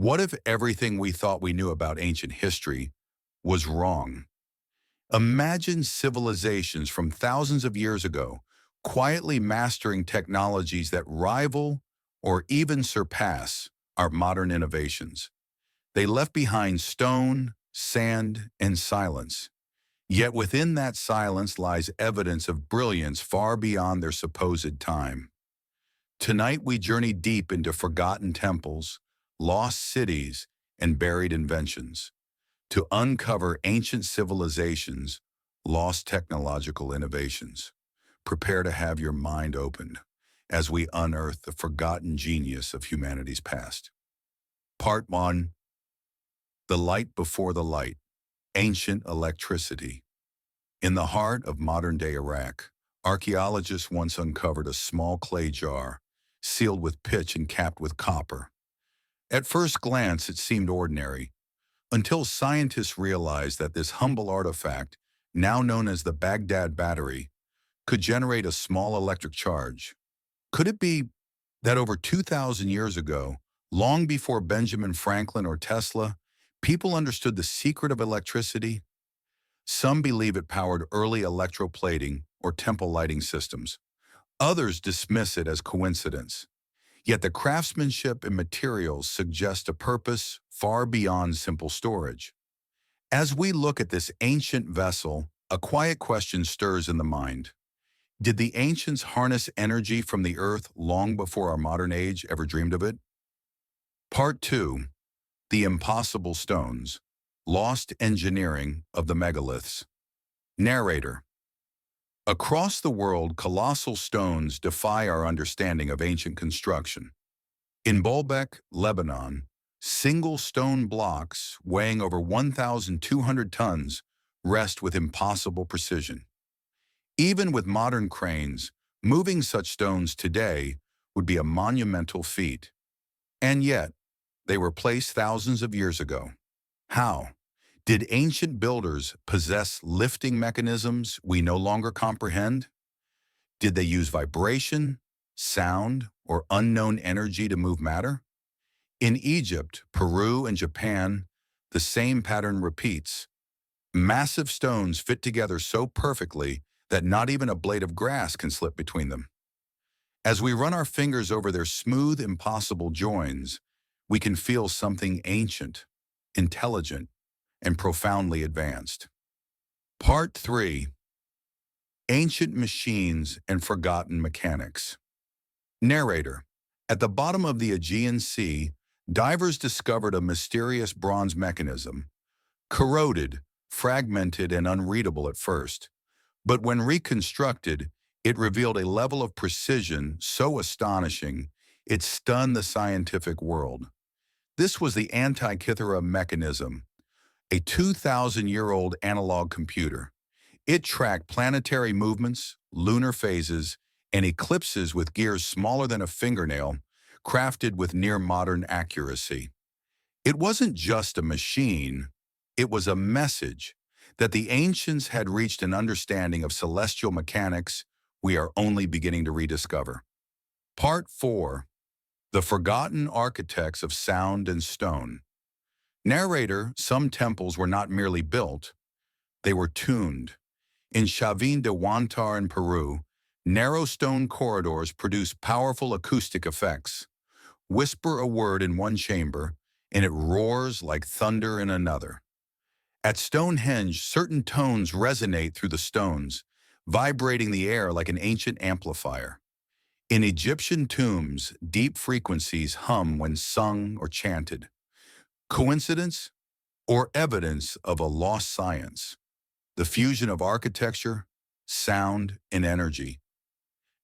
What if everything we thought we knew about ancient history was wrong? Imagine civilizations from thousands of years ago quietly mastering technologies that rival or even surpass our modern innovations. They left behind stone, sand, and silence. Yet within that silence lies evidence of brilliance far beyond their supposed time. Tonight we journey deep into forgotten temples, lost cities, and buried inventions to uncover ancient civilizations, lost technological innovations. Prepare to have your mind opened as we unearth the forgotten genius of humanity's past. Part 1. The Light Before the Light, Ancient Electricity. In the heart of modern-day Iraq, archaeologists once uncovered a small clay jar, sealed with pitch and capped with copper. At first glance, it seemed ordinary, until scientists realized that this humble artifact, now known as the Baghdad Battery, could generate a small electric charge. Could it be that over 2,000 years ago, long before Benjamin Franklin or Tesla, people understood the secret of electricity? Some believe it powered early electroplating or temple lighting systems. Others dismiss it as coincidence. Yet the craftsmanship and materials suggest a purpose far beyond simple storage. As we look at this ancient vessel, a quiet question stirs in the mind. Did the ancients harness energy from the earth long before our modern age ever dreamed of it? Part 2. The Impossible Stones, Lost Engineering of the Megaliths. Narrator. Across the world, colossal stones defy our understanding of ancient construction. In Baalbek, Lebanon, single stone blocks weighing over 1,200 tons rest with impossible precision. Even with modern cranes, moving such stones today would be a monumental feat. And yet, they were placed thousands of years ago. How? Did ancient builders possess lifting mechanisms we no longer comprehend? Did they use vibration, sound, or unknown energy to move matter? In Egypt, Peru, and Japan, the same pattern repeats. Massive stones fit together so perfectly that not even a blade of grass can slip between them. As we run our fingers over their smooth, impossible joins, we can feel something ancient, intelligent, and profoundly advanced. Part 3. Ancient Machines and Forgotten Mechanics. Narrator. At the bottom of the Aegean Sea, divers discovered a mysterious bronze mechanism, corroded, fragmented, and unreadable at first. But when reconstructed, it revealed a level of precision so astonishing, it stunned the scientific world. This was the Antikythera mechanism, a 2,000-year-old analog computer. It tracked planetary movements, lunar phases, and eclipses with gears smaller than a fingernail, crafted with near-modern accuracy. It wasn't just a machine, it was a message that the ancients had reached an understanding of celestial mechanics we are only beginning to rediscover. Part 4. The Forgotten Architects of Sound and Stone. Narrator, some temples were not merely built, they were tuned. In Chavin de Huantar in Peru, narrow stone corridors produce powerful acoustic effects. Whisper a word in one chamber, and it roars like thunder in another. At Stonehenge, certain tones resonate through the stones, vibrating the air like an ancient amplifier. In Egyptian tombs, deep frequencies hum when sung or chanted. Coincidence or evidence of a lost science? The fusion of architecture, sound, and energy.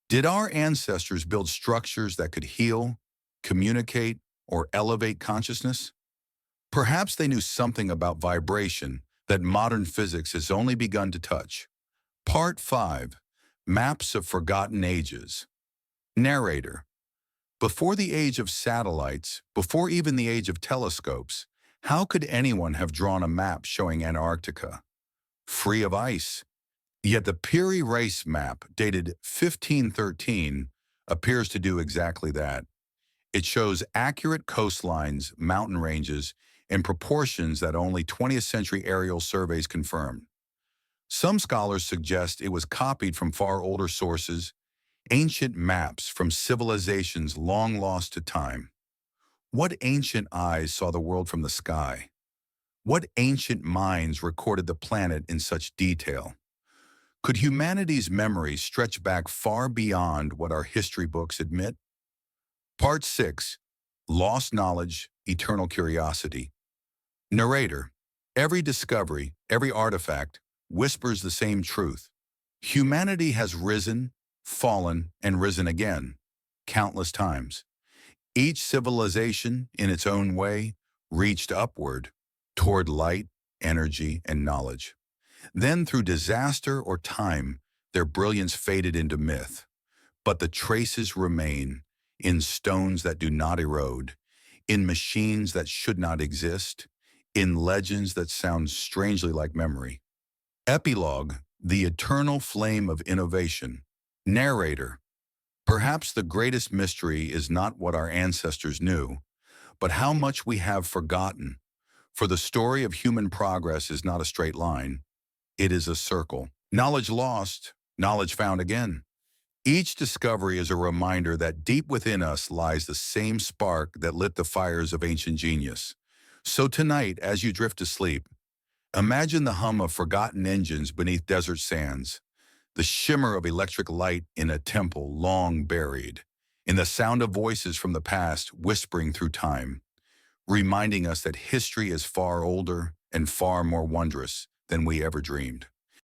Did our ancestors build structures that could heal, communicate, or elevate consciousness? Perhaps they knew something about vibration that modern physics has only begun to touch. Part 5. Maps of Forgotten Ages. Narrator. Before the age of satellites, before even the age of telescopes, how could anyone have drawn a map showing Antarctica? Free of ice. Yet the Piri Reis map, dated 1513, appears to do exactly that. It shows accurate coastlines, mountain ranges, and proportions that only 20th century aerial surveys confirmed. Some scholars suggest it was copied from far older sources, ancient maps from civilizations long lost to time. What ancient eyes saw the world from the sky? What ancient minds recorded the planet in such detail? Could humanity's memory stretch back far beyond what our history books admit? Part 6. Lost Knowledge, Eternal Curiosity. Narrator. Every discovery, every artifact, whispers the same truth. Humanity has risen, fallen, and risen again, countless times. Each civilization, in its own way, reached upward, toward light, energy, and knowledge. Then, through disaster or time, their brilliance faded into myth. But the traces remain in stones that do not erode, in machines that should not exist, in legends that sound strangely like memory. Epilogue, the eternal flame of innovation. Narrator. Perhaps the greatest mystery is not what our ancestors knew, but how much we have forgotten. For the story of human progress is not a straight line. It is a circle. Knowledge lost, knowledge found again. Each discovery is a reminder that deep within us lies the same spark that lit the fires of ancient genius. So tonight, as you drift to sleep, imagine the hum of forgotten engines beneath desert sands, the shimmer of electric light in a temple long buried, in the sound of voices from the past whispering through time, reminding us that history is far older and far more wondrous than we ever dreamed.